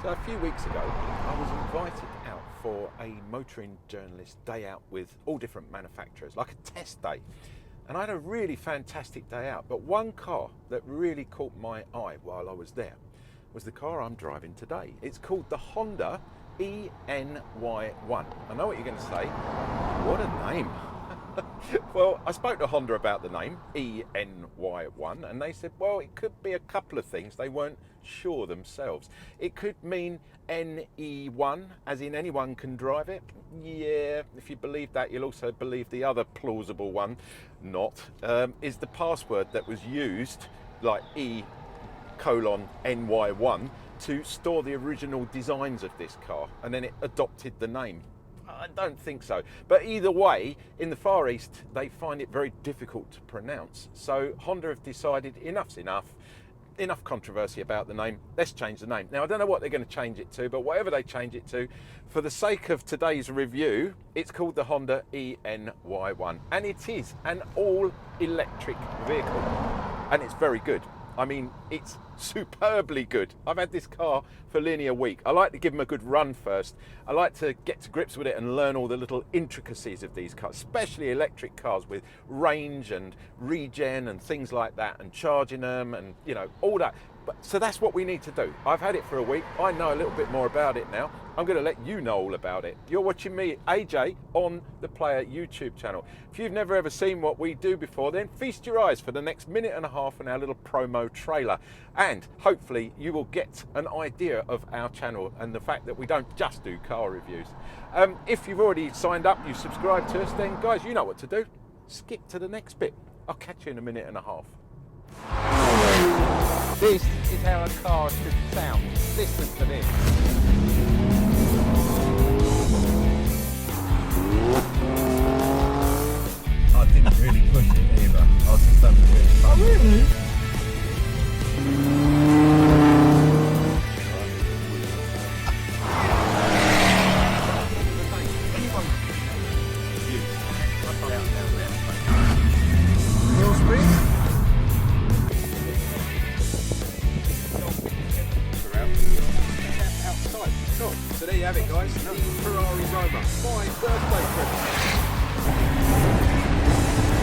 So a few weeks ago, I was invited out for a motoring journalist day out with all different manufacturers, like a test day. And I had a really fantastic day out, but one car that really caught my eye while I was there was the car I'm driving today. It's called the Honda eny1. I know what you're going to say, what a name. Well, I spoke to Honda about the name, eny1, and they said, well, it could be a couple of things. They weren't sure themselves. It could mean NY1, as in anyone can drive it. Yeah, if you believe that, you'll also believe the other plausible one, not, is the password that was used, like E:NY1, to store the original designs of this car, and then it adopted the name. I don't think so. But either way, in the Far East, they find it very difficult to pronounce. So Honda have decided enough's enough. Enough controversy about the name. Let's change the name. Now, I don't know what they're going to change it to, but whatever they change it to, for the sake of today's review, it's called the Honda eny1. And it is an all-electric vehicle. And it's very good. I mean, it's superbly good. I've had this car for nearly a week. I like to give them a good run first. I like to get to grips with it and learn all the little intricacies of these cars, especially electric cars with range and regen and things like that, and charging them and, you know, all that. So that's what we need to do. I've had it for a week. I know a little bit more about it now. I'm going to let you know all about it. You're watching me, AJ, on the Player YouTube channel. If you've never ever seen what we do before, then feast your eyes for the next minute and a half on our little promo trailer. And hopefully you will get an idea of our channel and the fact that we don't just do car reviews. If you've already signed up, you've subscribed to us, then guys, you know what to do. Skip to the next bit. I'll catch you in a minute and a half. This is how a car should sound. Listen to this. I didn't really push it either. I was just having a bit of fun. Oh, really? Wheel spring? Outside. Cool. So there you have it, guys. The Ferrari Roma. My birthday present.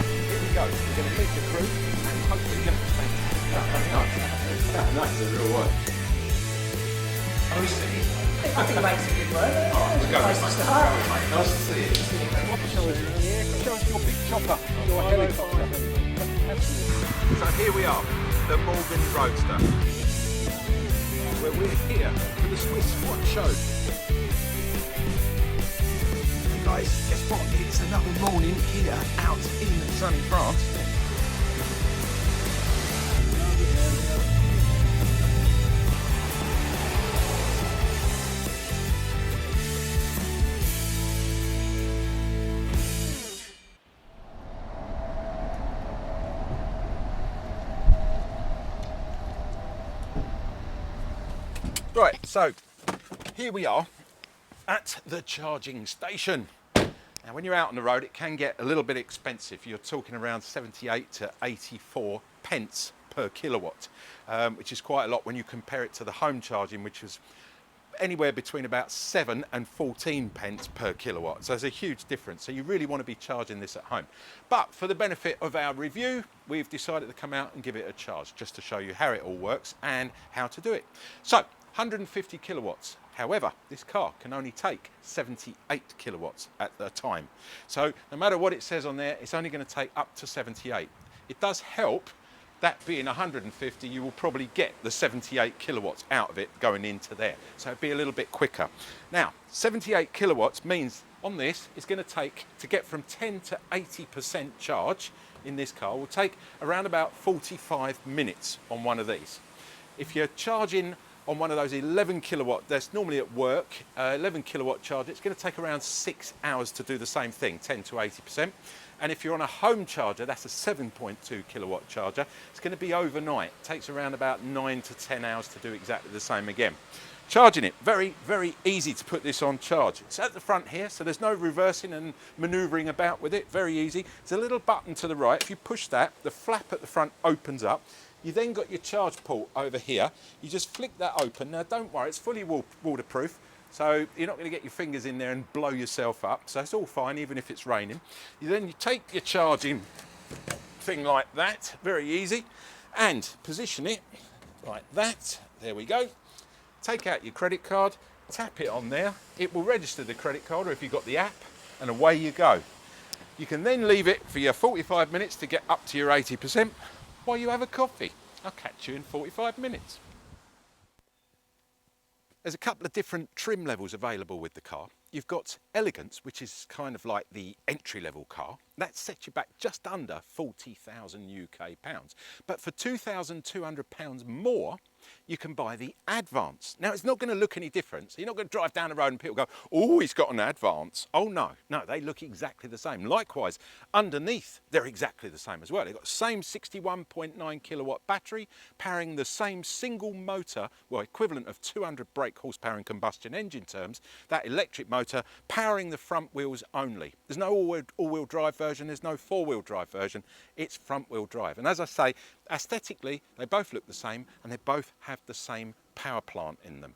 Here we go. We're going to meet the crew and hopefully get the same. Nice, a real one. I think it makes a good word. We'll go with Nice to it. start. Nice to see you. Show us your big chopper, your helicopter. So here we are, the Morgan Roadster. Where we're here for the Swiss Watch Show. And guys, guess what? It's another morning here out in sunny France. Right, so here we are at the charging station. Now, when you're out on the road, it can get a little bit expensive. You're talking around 78 to 84 pence per kilowatt, which is quite a lot when you compare it to the home charging, which is anywhere between about 7 and 14 pence per kilowatt. So there's a huge difference. So you really want to be charging this at home. But for the benefit of our review, we've decided to come out and give it a charge just to show you how it all works and how to do it. So 150 kilowatts. However, this car can only take 78 kilowatts at a time. So no matter what it says on there, it's only going to take up to 78. It does help that being 150, you will probably get the 78 kilowatts out of it going into there. So it'd be a little bit quicker. Now, 78 kilowatts means on this, it's going to take, to get from 10 to 80% charge in this car, will take around about 45 minutes on one of these. If you're charging on one of those 11 kilowatt, that's normally at work, 11 kilowatt charge, it's going to take around 6 hours to do the same thing, 10 to 80%. And if you're on a home charger, that's a 7.2 kilowatt charger, it's going to be overnight. It takes around about 9 to 10 hours to do exactly the same again. Charging it, very, very easy to put this on charge. It's at the front here, so there's no reversing and manoeuvring about with it, very easy. There's a little button to the right. If you push that, the flap at the front opens up. You then got your charge port over here. You just flick that open. Now don't worry, it's fully waterproof, so you're not going to get your fingers in there and blow yourself up. So it's all fine, even if it's raining. You take your charging thing like that, very easy, and position it like that. There we go. Take out your credit card, tap it on there. It will register the credit card, or if you've got the app, and away you go. You can then leave it for your 45 minutes to get up to your 80% while you have a coffee. I'll catch you in 45 minutes. There's a couple of different trim levels available with the car. You've got Elegance, which is kind of like the entry-level car. That sets you back just under 40,000 UK pounds. But for £2,200 more, you can buy the Advance. Now, it's not going to look any different. So you're not going to drive down the road and people go, oh, he's got an Advance. Oh, no, they look exactly the same. Likewise, underneath, they're exactly the same as well. They've got the same 61.9 kilowatt battery, powering the same single motor, well, equivalent of 200 brake horsepower in combustion engine terms, that electric motor powering the front wheels only. There's no all-wheel drive version, there's no four-wheel drive version, it's front-wheel drive. And as I say, aesthetically, they both look the same and they both have the same power plant in them.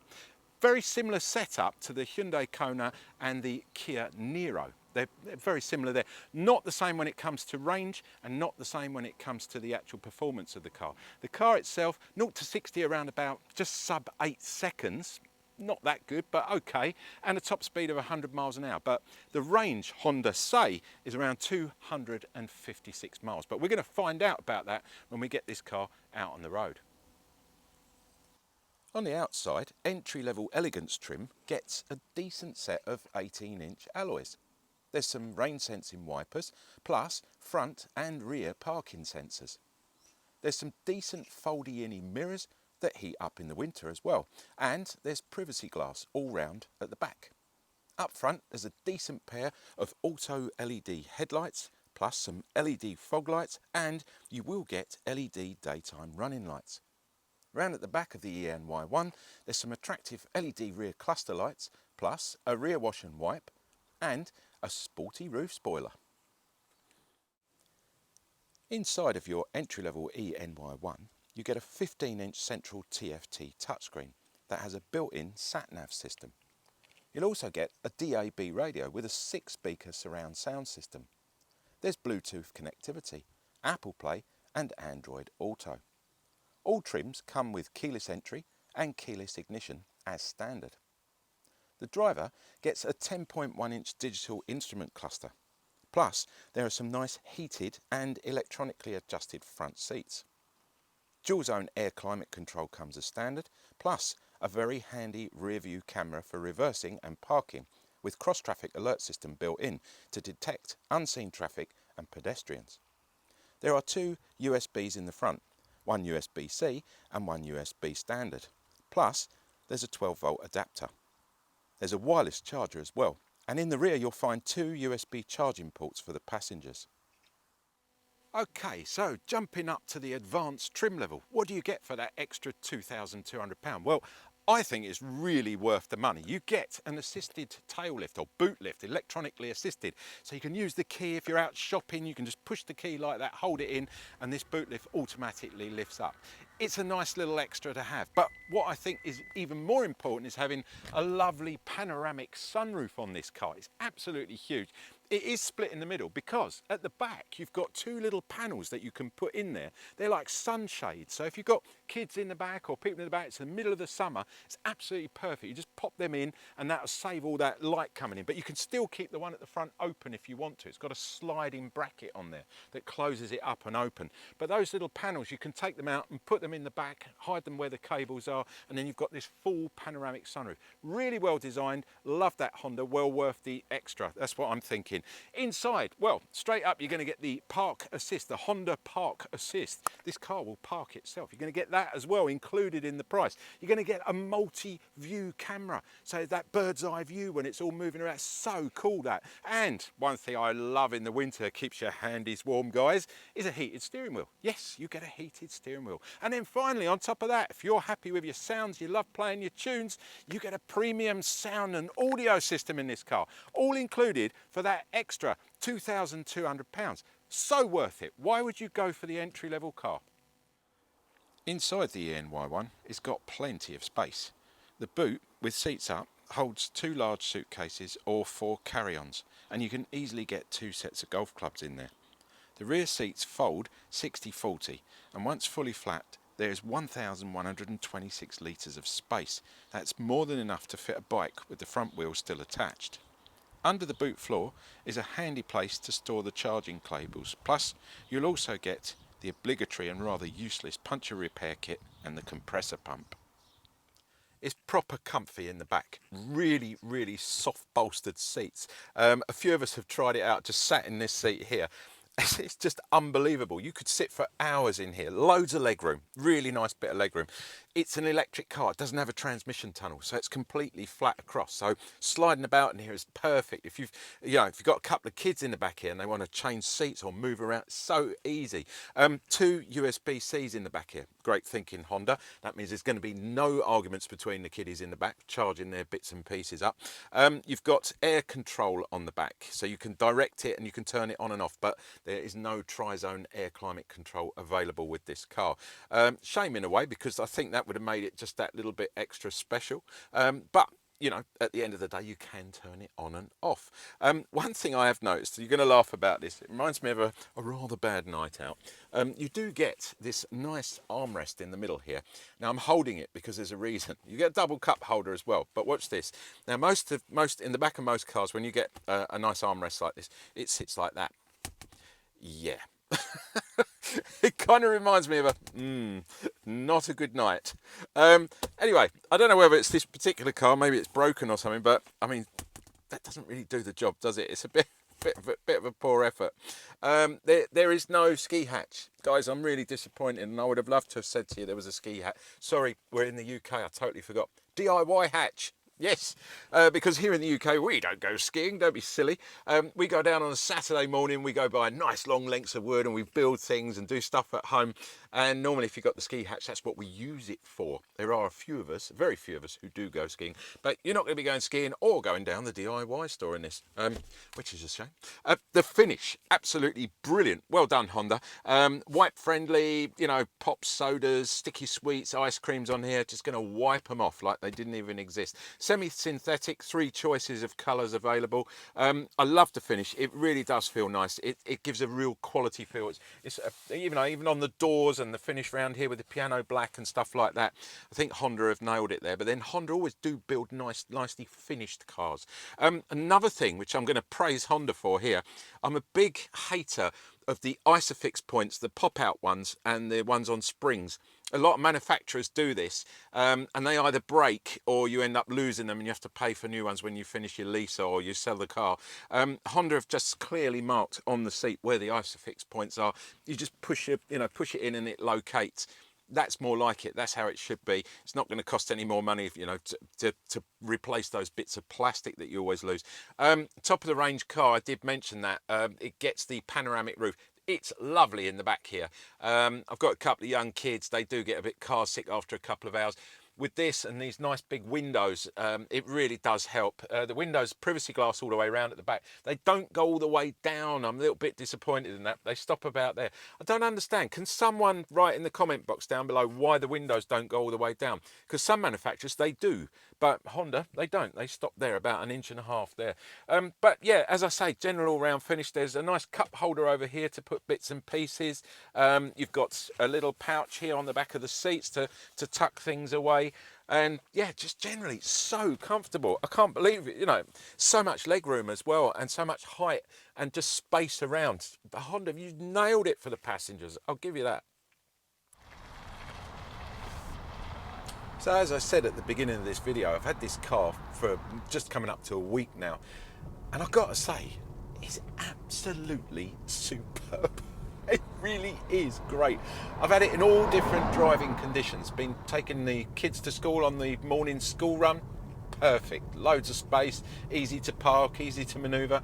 Very similar setup to the Hyundai Kona and the Kia Niro. They're very similar there. Not the same when it comes to range and not the same when it comes to the actual performance of the car. The car itself, 0 to 60 around about just sub 8 seconds. Not that good, but okay, and a top speed of 100 miles an hour. But the range, Honda say, is around 256 miles. But we're going to find out about that when we get this car out on the road. On the outside, entry-level Elegance trim gets a decent set of 18-inch alloys. There's some rain-sensing wipers, plus front and rear parking sensors. There's some decent foldy-in mirrors that heat up in the winter as well, and there's privacy glass all round at the back. Up front there's a decent pair of auto LED headlights plus some LED fog lights, and you will get LED daytime running lights. Round at the back of the NY1 there's some attractive LED rear cluster lights plus a rear wash and wipe and a sporty roof spoiler. Inside of your entry-level eny1 you get a 15-inch central TFT touchscreen that has a built-in sat-nav system. You'll also get a DAB radio with a 6-speaker surround sound system. There's Bluetooth connectivity, Apple Play and Android Auto. All trims come with keyless entry and keyless ignition as standard. The driver gets a 10.1-inch digital instrument cluster. Plus, there are some nice heated and electronically adjusted front seats. Dual zone air climate control comes as standard, plus a very handy rear view camera for reversing and parking with cross traffic alert system built in to detect unseen traffic and pedestrians. There are 2 USBs in the front, one USB-C and one USB standard. Plus, there's a 12-volt adapter. There's a wireless charger as well, and in the rear you'll find 2 USB charging ports for the passengers. Okay, so jumping up to the advanced trim level, what do you get for that extra £2,200? Well, I think it's really worth the money. You get an assisted tail lift or boot lift, electronically assisted. So you can use the key if you're out shopping, you can just push the key like that, hold it in, and this boot lift automatically lifts up. It's a nice little extra to have. But what I think is even more important is having a lovely panoramic sunroof on this car. It's absolutely huge. It is split in the middle because at the back you've got 2 little panels that you can put in there. They're like sunshades. So if you've got kids in the back or people in the back, it's the middle of the summer, it's absolutely perfect. You just pop them in and that'll save all that light coming in. But you can still keep the one at the front open if you want to. It's got a sliding bracket on there that closes it up and open. But those little panels, you can take them out and put them in the back, hide them where the cables are, and then you've got this full panoramic sunroof. Really well designed. Love that Honda. Well worth the extra. That's what I'm thinking. Inside, well, straight up you're going to get the Park Assist, the Honda Park Assist. This car will park itself. You're going to get that as well included in the price. You're going to get a multi-view camera, so that bird's eye view when it's all moving around. So cool, that. And one thing I love in the winter, keeps your handies warm, guys, is a heated steering wheel. Yes, you get a heated steering wheel. And then finally, on top of that, if you're happy with your sounds, you love playing your tunes, you get a premium sound and audio system in this car, all included for that extra £2,200. So worth it. Why would you go for the entry-level car? Inside the NY1, it's got plenty of space. The boot, with seats up, holds 2 large suitcases or 4 carry-ons, and you can easily get 2 sets of golf clubs in there. The rear seats fold 60-40, and once fully flat, there is 1,126 litres of space. That's more than enough to fit a bike with the front wheel still attached. Under the boot floor is a handy place to store the charging cables, plus you'll also get the obligatory and rather useless puncture repair kit and the compressor pump. It's proper comfy in the back, really soft bolstered seats. A few of us have tried it out, just sat in this seat here. It's just unbelievable. You could sit for hours in here. Loads of legroom, really nice bit of legroom. It's an electric car, it doesn't have a transmission tunnel, so it's completely flat across. So sliding about in here is perfect. If you've got a couple of kids in the back here and they want to change seats or move around, it's so easy. 2 USB-Cs in the back here. Great thinking, Honda. That means there's going to be no arguments between the kiddies in the back charging their bits and pieces up. You've got air control on the back, so you can direct it and you can turn it on and off, but there is no tri-zone air climate control available with this car. Shame in a way, because I think that would have made it just that little bit extra special. But you know, at the end of the day, you can turn it on and off. One thing I have noticed, you're going to laugh about this, it reminds me of a rather bad night out. You do get this nice armrest in the middle here. Now I'm holding it because there's a reason. You get a double cup holder as well, but watch this. Now most in the back of most cars, when you get a nice armrest like this, it sits like that. Yeah. It kind of reminds me of not a good night. Anyway, I don't know whether it's this particular car, maybe it's broken or something, but I mean, that doesn't really do the job, does it? It's a bit of a poor effort. There is no ski hatch. Guys, I'm really disappointed, and I would have loved to have said to you there was a ski hatch. Sorry, we're in the UK, I totally forgot. DIY hatch. Yes, because here in the UK we don't go skiing, don't be silly. We go down on a Saturday morning, we go buy nice long lengths of wood and we build things and do stuff at home. And normally if you've got the ski hatch, that's what we use it for. There are a few of us, very few of us, who do go skiing, but you're not going to be going skiing or going down the DIY store in this, which is a shame. The finish, absolutely brilliant. Well done, Honda. Wipe friendly, you know, pops, sodas, sticky sweets, ice creams on here, just going to wipe them off like they didn't even exist. Semi-synthetic, 3 choices of colours available. I love the finish. It really does feel nice. It gives a real quality feel. It's even on the doors and the finish round here with the piano black and stuff like that. I think Honda have nailed it there. But then Honda always do build nicely finished cars. Another thing which I'm going to praise Honda for here, I'm a big hater of the Isofix points, the pop-out ones and the ones on springs. A lot of manufacturers do this, and they either break or you end up losing them and you have to pay for new ones when you finish your lease or you sell the car. Honda have just clearly marked on the seat where the Isofix points are. You just push it in and it locates. That's more like it. That's how it should be. It's not going to cost any more money, to replace those bits of plastic that you always lose. Top of the range car, I did mention that. It gets the panoramic roof. It's lovely in the back here. I've got a couple of young kids. They do get a bit car sick after a couple of hours. With this and these nice big windows, it really does help. The windows, privacy glass all the way around at the back. They don't go all the way down. I'm a little bit disappointed in that. They stop about there. I don't understand. Can someone write in the comment box down below why the windows don't go all the way down? Because some manufacturers, they do. But Honda, they don't. They stop there, about 1.5 inches there. But yeah, as I say, general all-round finish. There's a nice cup holder over here to put bits and pieces. You've got a little pouch here on the back of the seats to tuck things away. And yeah, just generally so comfortable. I can't believe it, so much leg room as well and so much height and just space around. The Honda, you nailed it for the passengers. I'll give you that. So as I said at the beginning of this video, I've had this car for just coming up to a week now. And I've got to say, it's absolutely superb. It really is great. I've had it in all different driving conditions. Been taking the kids to school on the morning school run. Perfect. Loads of space, easy to park, easy to manoeuvre.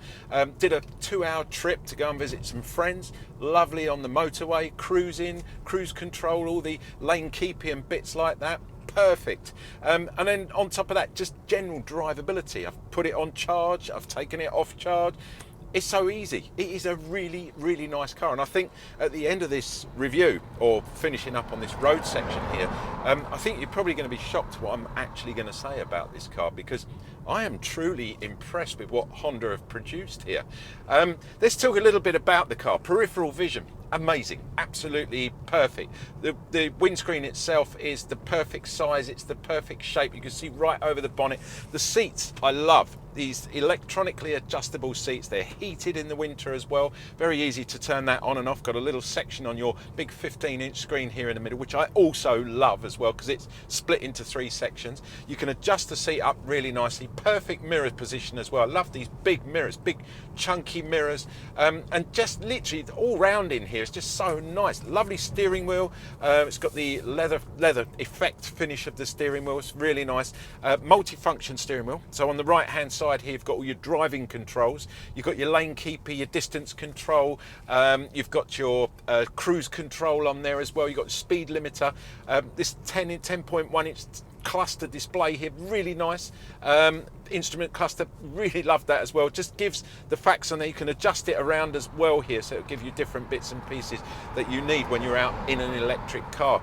Did a 2-hour trip to go and visit some friends. Lovely on the motorway, cruising, cruise control, all the lane keeping and bits like that. Perfect. And then on top of that, just general drivability. I've put it on charge, I've taken it off charge. It's so easy. It is a really, really nice car. And I think at the end of this review, or finishing up on this road section here, I think you're probably going to be shocked what I'm actually going to say about this car, because I am truly impressed with what Honda have produced here. Let's talk a little bit about the car. Peripheral vision, amazing, absolutely perfect. The windscreen itself is the perfect size, it's the perfect shape. You can see right over the bonnet. The seats, I love. These electronically adjustable seats, they're heated in the winter as well. Very easy to turn that on and off. Got a little section on your big 15-inch screen here in the middle, which I also love as well, because it's split into 3 sections. You can adjust the seat up really nicely. Perfect mirror position as well. I love these big mirrors, big chunky mirrors, and just literally all round in here, it's just so nice. Lovely steering wheel. It's got the leather effect finish of the steering wheel. It's really nice. Multi-function steering wheel. So on the right hand side here, you've got all your driving controls. You've got your lane keeper, your distance control. You've got your cruise control on there as well. You've got speed limiter. This 10.1 inch cluster display here, really nice. Instrument cluster, really love that as well. Just gives the facts on there. You can adjust it around as well here, so it'll give you different bits and pieces that you need when you're out in an electric car.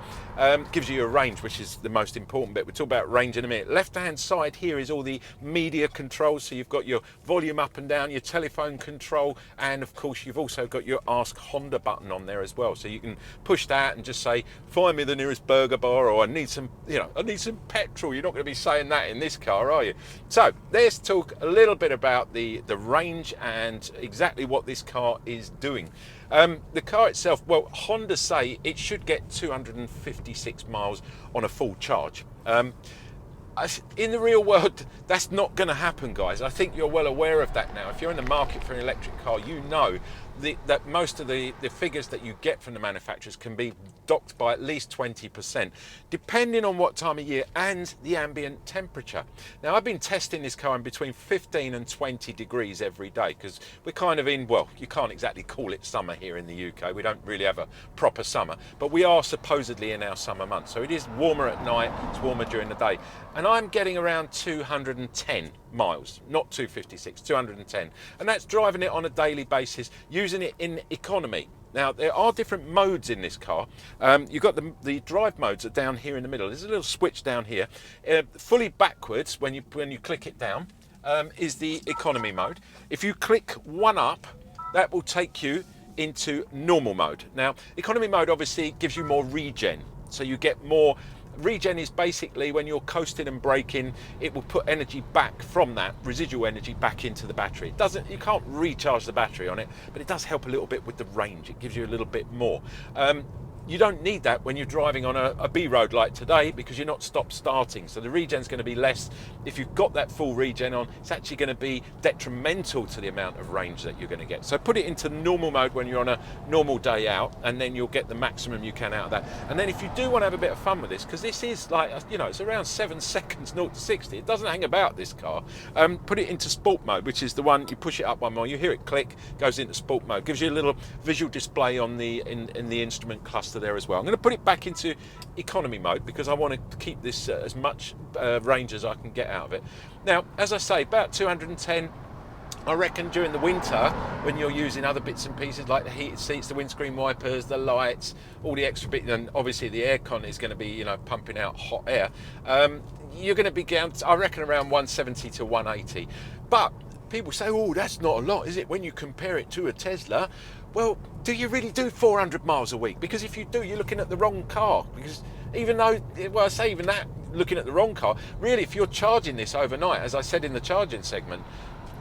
Gives you a range, which is the most important bit. We'll talk about range in a minute. Left hand side here is all the media controls. So you've got your volume up and down, your telephone control, and of course you've also got your Ask Honda button on there as well. So you can push that and just say, find me the nearest burger bar, or I need some petrol. You're not going to be saying that in this car, are you? So let's talk a little bit about the range and exactly what this car is doing. The car itself, well, Honda say it should get 256 miles on a full charge. In the real world, that's not going to happen, guys. I think you're well aware of that now. If you're in the market for an electric car, you know that most of the figures that you get from the manufacturers can be docked by at least 20%, depending on what time of year and the ambient temperature. Now, I've been testing this car in between 15 and 20 degrees every day, because we're kind of in, well, you can't exactly call it summer here in the UK. We don't really have a proper summer, but we are supposedly in our summer months. So it is warmer at night, it's warmer during the day. And I'm getting around 210 miles, not 256, 210. And that's driving it on a daily basis, using it in economy. Now, there are different modes in this car. You've got the drive modes are down here in the middle. There's a little switch down here. Fully backwards, when you click it down, is the economy mode. If you click one up, that will take you into normal mode. Now, economy mode obviously gives you more regen, so you get more. Regen is basically when you're coasting and braking, it will put energy back from that residual energy back into the battery. You can't recharge the battery on it, but it does help a little bit with the range. It gives you a little bit more. You don't need that when you're driving on a B road like today, because you're not stop starting. So the regen's going to be less. If you've got that full regen on, it's actually going to be detrimental to the amount of range that you're going to get. So put it into normal mode when you're on a normal day out, and then you'll get the maximum you can out of that. And then if you do want to have a bit of fun with this, because this is like, it's around 7 seconds 0 to 60. It doesn't hang about, this car. Put it into sport mode, which is the one you push it up one more, you hear it click, goes into sport mode, gives you a little visual display on the in the instrument cluster there as well. I'm going to put it back into economy mode because I want to keep this as much range as I can get out of it. Now, as I say, about 210. I reckon during the winter, when you're using other bits and pieces like the heated seats, the windscreen wipers, the lights, all the extra bits, and obviously the aircon is going to be, pumping out hot air. You're going to be down, I reckon, around 170 to 180. But people say, oh, that's not a lot, is it, when you compare it to a Tesla? Well, do you really do 400 miles a week? Because if you do, you're looking at the wrong car. Because even though, well, I say even that, looking at the wrong car, really, if you're charging this overnight, as I said in the charging segment,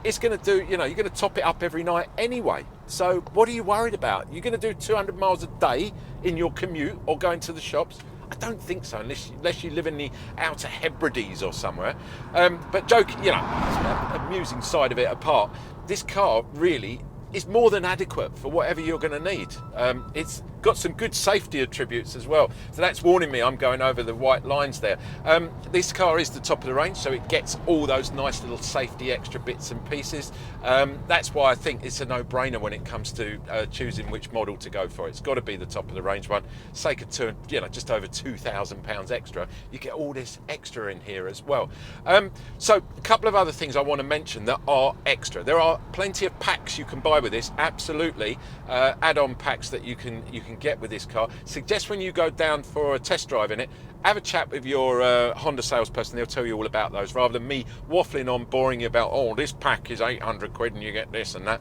it's going to do, you're going to top it up every night anyway. So what are you worried about? You're going to do 200 miles a day in your commute or going to the shops? I don't think so, unless you live in the Outer Hebrides or somewhere. But joking, amusing side of it apart, this car really is more than adequate for whatever you're going to need. It's got some good safety attributes as well. So that's warning me I'm going over the white lines there. This car is the top of the range, so it gets all those nice little safety extra bits and pieces. That's why I think it's a no-brainer when it comes to choosing which model to go for. It's got to be the top of the range one. Sake of just over £2,000 extra, you get all this extra in here as well. So a couple of other things I want to mention that are extra. There are plenty of packs you can buy with this, absolutely, add-on packs that you can get with this car. Suggest when you go down for a test drive in it, have a chat with your Honda salesperson. They'll tell you all about those, rather than me waffling on, boring you about, oh, this pack is 800 quid and you get this and that.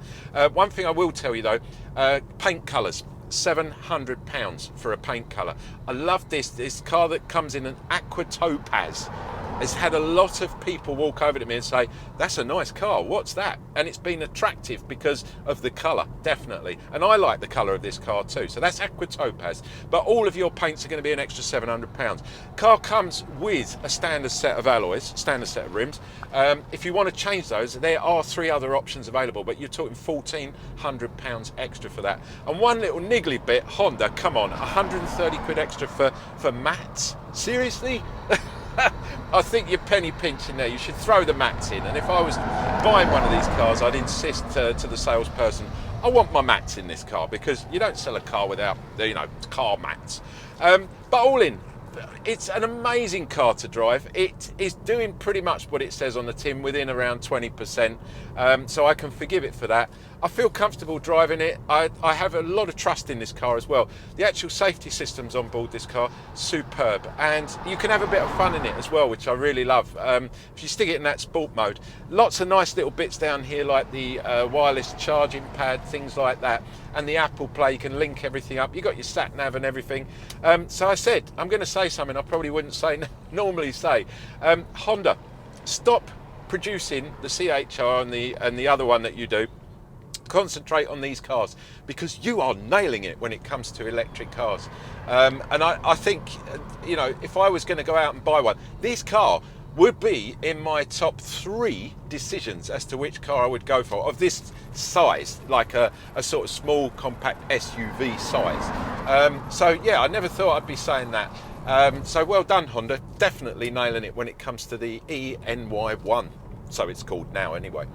One thing I will tell you though, paint colours. £700 for a paint colour. I love this car that comes in an aqua topaz. Has had a lot of people walk over to me and say, that's a nice car, what's that? And it's been attractive because of the colour, definitely. And I like the colour of this car too. So that's aqua topaz. But all of your paints are going to be an extra £700. Car comes with a standard set of alloys, standard set of rims. If you want to change those, there are 3 other options available, but you're talking £1,400 extra for that. And one little niggly bit, Honda, come on, 130 quid extra for mats? Seriously? I think you're penny pinching there. You should throw the mats in. And if I was buying one of these cars, I'd insist to the salesperson, I want my mats in this car, because you don't sell a car without, car mats. But all in, it's an amazing car to drive. It is doing pretty much what it says on the tin, within around 20%. So I can forgive it for that. I feel comfortable driving it. I have a lot of trust in this car as well. The actual safety systems on board this car, superb. And you can have a bit of fun in it as well, which I really love. If you stick it in that sport mode, lots of nice little bits down here, like the wireless charging pad, things like that. And the Apple Play, you can link everything up. You got your sat nav and everything. So I said, I'm going to say something I probably wouldn't normally say. Honda, stop producing the CHR and the other one that you do. Concentrate on these cars, because you are nailing it when it comes to electric cars. And I think, if I was going to go out and buy one, this car would be in my top 3 decisions as to which car I would go for, of this size, like a sort of small compact SUV size. So yeah, I never thought I'd be saying that. So well done, Honda, definitely nailing it when it comes to the eny1, so it's called now anyway.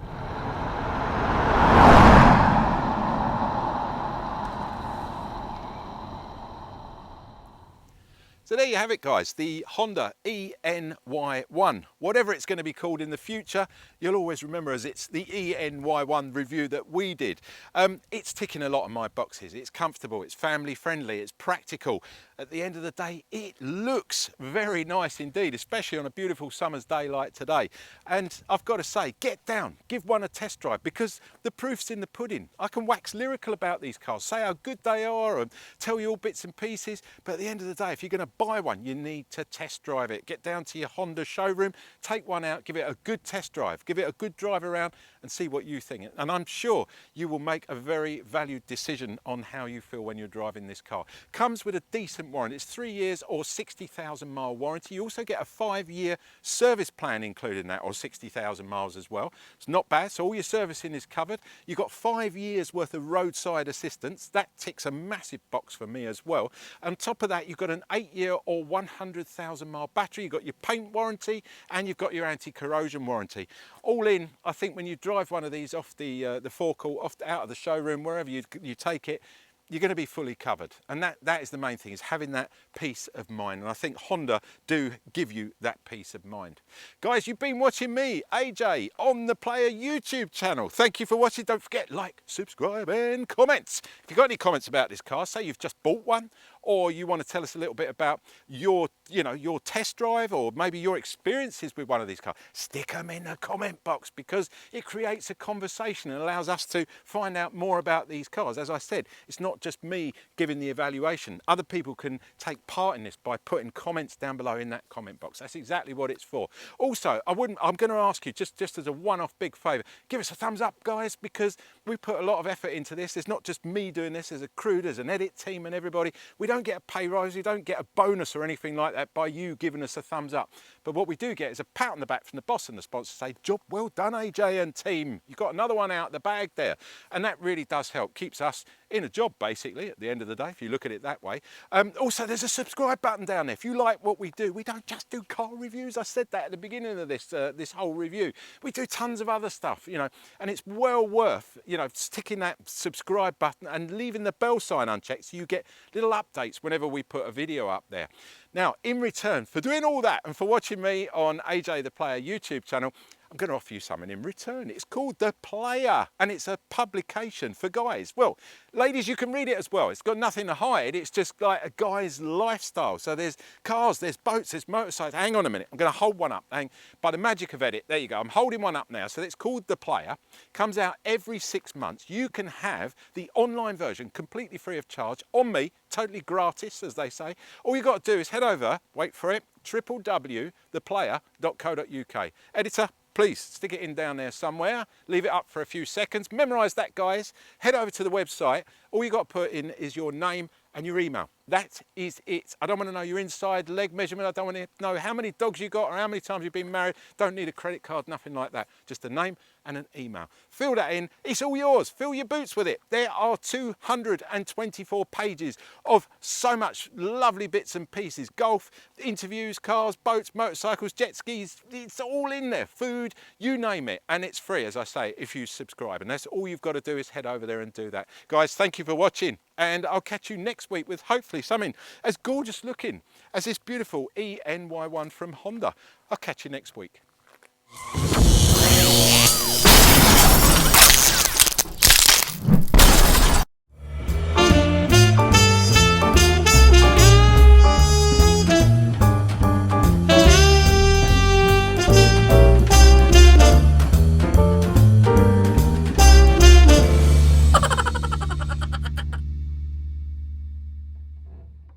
So there you have it, guys, the Honda eny1. Whatever it's going to be called in the future, you'll always remember as it's the eny1 review that we did. It's ticking a lot of my boxes. It's comfortable, it's family friendly, it's practical. At the end of the day, it looks very nice indeed, especially on a beautiful summer's day like today. And I've got to say, get down, give one a test drive, because the proof's in the pudding. I can wax lyrical about these cars, say how good they are and tell you all bits and pieces, but at the end of the day, if you're going to buy one, you need to test drive it. Get down to your Honda showroom, take one out, give it a good test drive, give it a good drive around and see what you think. And I'm sure you will make a very valued decision on how you feel when you're driving this car. Comes with a decent warranty. It's 3 years or 60,000 mile warranty. You also get a 5-year service plan included in that, or 60,000 miles as well. It's not bad. So all your servicing is covered. You've got 5 years worth of roadside assistance. That ticks a massive box for me as well. On top of that, you've got an 8-year or 100,000 mile battery. You've got your paint warranty and you've got your anti-corrosion warranty. All in, I think when you drive one of these off the forecourt, out of the showroom, wherever you take it, you're going to be fully covered. And that is the main thing, is having that peace of mind. And I think Honda do give you that peace of mind. Guys, you've been watching me, AJ, on the Player YouTube channel. Thank you for watching. Don't forget, like, subscribe and comments. If you've got any comments about this car, say you've just bought one, or you want to tell us a little bit about your test drive, or maybe your experiences with one of these cars, stick them in the comment box, because it creates a conversation and allows us to find out more about these cars. As I said, it's not just me giving the evaluation. Other people can take part in this by putting comments down below in that comment box. That's exactly what it's for. Also, I'm going to ask you, just as a one-off big favour, give us a thumbs up, guys, because we put a lot of effort into this. It's not just me doing this. There's a crew, there's an edit team and everybody. We don't get a pay rise, we don't get a bonus or anything like that by you giving us a thumbs up. But what we do get is a pat on the back from the boss and the sponsor, say, job well done, AJ and team. You've got another one out of the bag there. And that really does help, keeps us in a job basically at the end of the day, if you look at it that way. Also, there's a subscribe button down there. If you like what we do, we don't just do car reviews. I said that at the beginning of this this whole review. We do tons of other stuff, you know, and it's well worth, you know, sticking that subscribe button and leaving the bell sign unchecked so you get little updates whenever we put a video up there. Now, in return for doing all that and for watching me on AJ the Player YouTube channel, I'm going to offer you something in return. It's called The Player, and it's a publication for guys. Well, ladies, you can read it as well. It's got nothing to hide. It's just like a guy's lifestyle. So there's cars, there's boats, there's motorcycles. Hang on a minute. I'm going to hold one up. By the magic of edit, there you go. I'm holding one up now. So it's called The Player. Comes out every 6 months. You can have the online version completely free of charge on me, totally gratis, as they say. All you got to do is head over, wait for it, www.theplayer.co.uk. Editor, please stick it in down there somewhere, leave it up for a few seconds, memorize that, guys, head over to the website. All you got to put in is your name and your email. That is it. I don't want to know your inside leg measurement. I don't want to know how many dogs you got or how many times you've been married. Don't need a credit card, nothing like that. Just a name and an email. Fill that in. It's all yours. Fill your boots with it. There are 224 pages of so much lovely bits and pieces. Golf, interviews, cars, boats, motorcycles, jet skis. It's all in there. Food, you name it. And it's free, as I say, if you subscribe. And that's all you've got to do is head over there and do that. Guys, thank you for watching. And I'll catch you next week with hopefully something as gorgeous looking as this beautiful NY1 from Honda. I'll catch you next week.